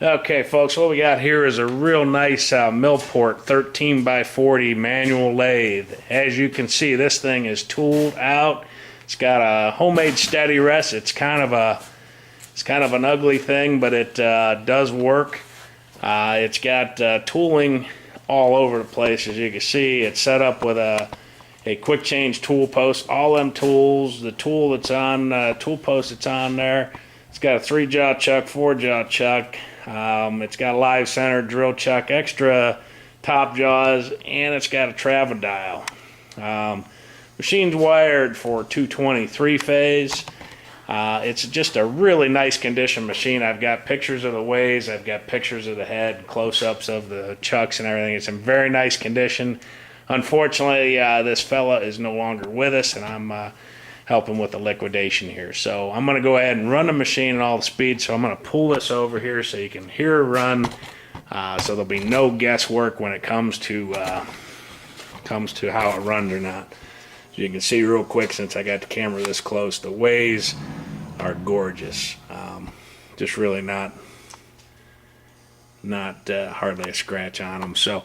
Okay, folks, what we got here is a real nice Millport 13x40 manual lathe. As you can see, this thing is tooled out. It's got a homemade steady rest. It's kind of an ugly thing, but it does work. It's got tooling all over the place. As you can see, it's set up with a quick change tool post. All them tools, the tool that's on tool post that's on there. It's got a 3-jaw chuck, 4-jaw chuck. It's got a live center, drill chuck, extra top jaws, and it's got a travel dial. Machine's wired for 220 3-phase. It's just a really nice condition machine. I've got pictures of the ways, I've got pictures of the head, close-ups of the chucks and everything. It's in very nice condition. Unfortunately, this fella is no longer with us, and I'm helping with the liquidation here. So I'm going to go ahead and run the machine at all the speeds. So I'm going to pull this over here so you can hear it run. So there'll be no guesswork when it comes to how it runs or not. So you can see real quick, since I got the camera this close, the ways are gorgeous. Just really not hardly a scratch on them. So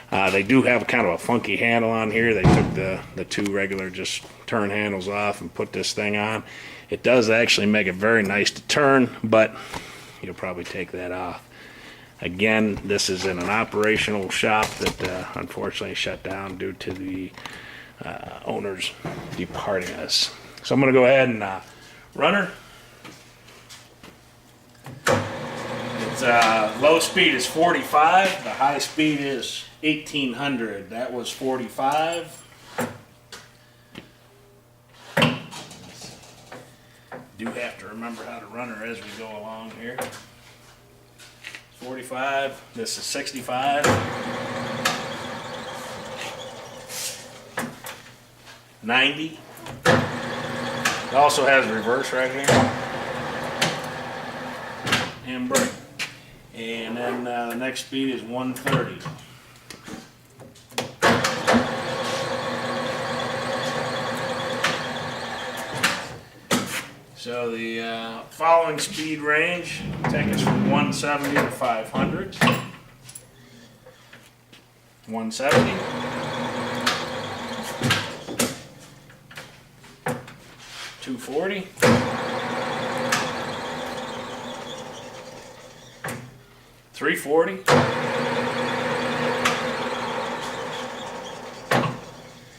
they do have kind of a funky handle on here. They took the two regular just turn handles off and put this thing on. It does actually make it very nice to turn, but you'll probably take that off. Again, this is in an operational shop that unfortunately shut down due to the owners departing us. So I'm going to go ahead and run her. Its low speed is 45. The high speed is 1800. That was 45. Do have to remember how to run her as we go along here. 45. This is 65. 90. It also has reverse right here. And brake. And then the next speed is 130. So the following speed range take us from 170 to 500. 170. 240. 340.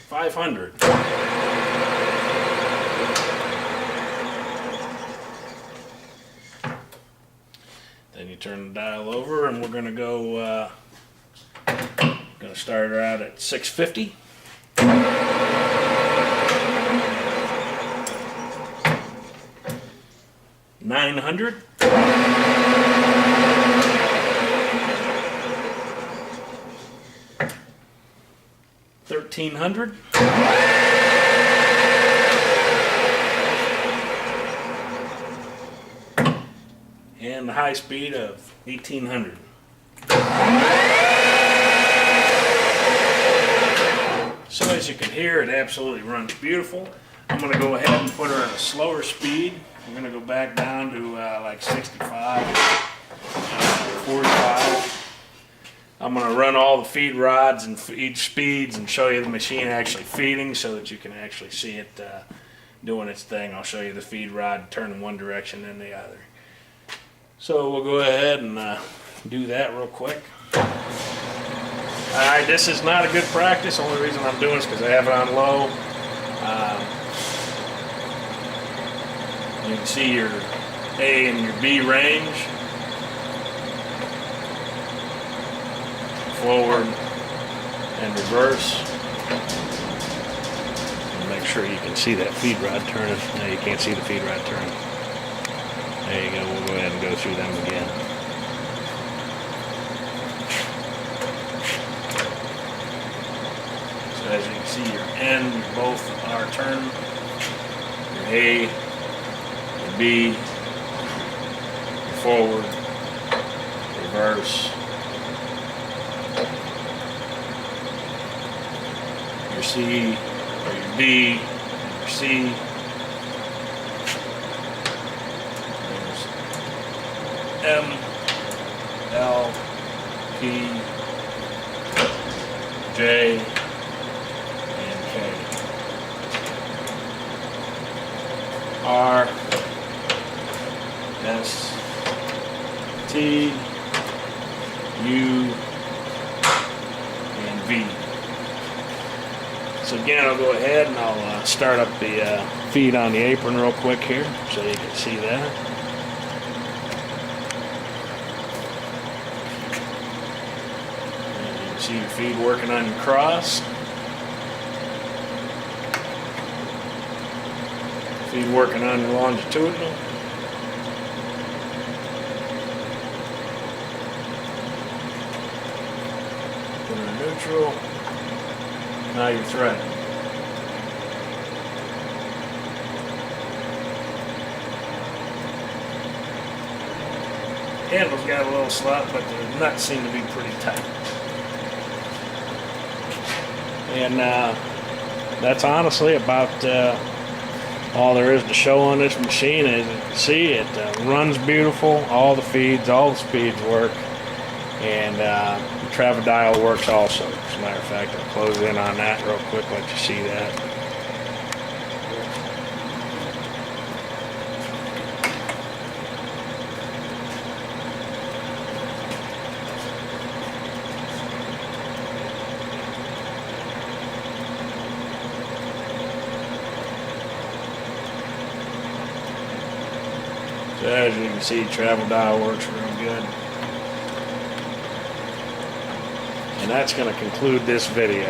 500. Then you turn the dial over, and we're going to go. Going to start her out at 650. 900. 1300. And the high speed of 1800. So as you can hear, it absolutely runs beautiful. I'm going to go ahead and put her at a slower speed. I'm going to go back down to like 65, 45. I'm going to run all the feed rods and feed speeds and show you the machine actually feeding so that you can actually see it doing its thing. I'll show you the feed rod turn in one direction and the other. So we'll go ahead and do that real quick. Alright, this is not a good practice. The only reason I'm doing it is because I have it on low. You can see your A and your B range. Forward and reverse. And make sure you can see that feed rod turning. No, you can't see the feed rod turning. There you go. We'll go ahead and go through them again. So as you can see, your N, both are turned. Your A, your B, your forward, reverse, your C, or your D, your C. There's M, L, P, J, and K. R, S, T, U, and V. So again, I'll go ahead and I'll start up the feed on the apron real quick here so you can see that. And you can see your feed working on your cross. Feed working on your longitudinal. Put in neutral. Now your thread. Handle's got a little slot, but the nuts seem to be pretty tight. And that's honestly about all there is to show on this machine. As you can see, it runs beautiful. All the feeds, all the speeds work. And the travel dial works also. As a matter of fact, I'll close in on that real quick, let you see that. So as you can see, travel dial works real good. And that's going to conclude this video.